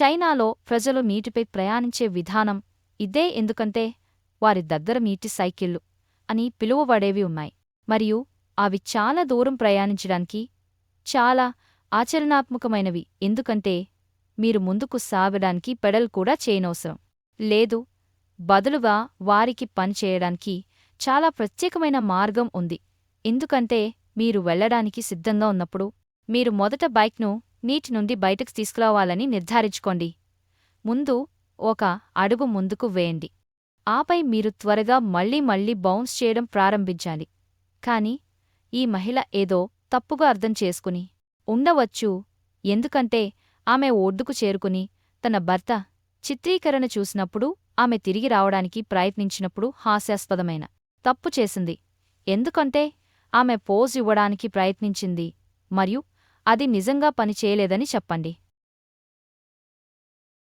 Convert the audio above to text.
చైనాలో ప్రజలు నీటిపై ప్రయాణించే విధానం ఇదే, ఎందుకంటే వారి దగ్గర నీటి సైకిళ్ళు అని పిలువబడేవి ఉన్నాయి, మరియు అవి చాలా దూరం ప్రయాణించడానికి చాలా ఆచరణాత్మకమైనవి, ఎందుకంటే మీరు ముందుకు సాగడానికి పెడల్ కూడా చేయనవసరం లేదు. బదులుగా వారికి పనిచేయడానికి చాలా ప్రత్యేకమైన మార్గం ఉంది, ఎందుకంటే మీరు వెళ్లడానికి సిద్ధంగా ఉన్నప్పుడు మీరు మొదట బైక్ను నీటి నుండి బయటకు తీసుకురావాలని నిర్ధారించుకోండి. ముందు ఒక అడుగు ముందుకు వేయండి, ఆపై మీరు త్వరగా మళ్లీ బౌన్స్ చేయడం ప్రారంభించాలి. కాని ఈ మహిళ ఏదో తప్పుగా అర్థం చేసుకుని ఉండవచ్చు, ఎందుకంటే ఆమె ఒడ్డుకు చేరుకుని తన భర్త చిత్రీకరణ చూసినప్పుడు ఆమె తిరిగి రావడానికి ప్రయత్నించినప్పుడు హాస్యాస్పదమైన తప్పు చేసింది, ఎందుకంటే ఆమె పోజ్ ఇవ్వడానికి ప్రయత్నించింది మరియు అది నిజంగా పనిచేయలేదని చెప్పండి.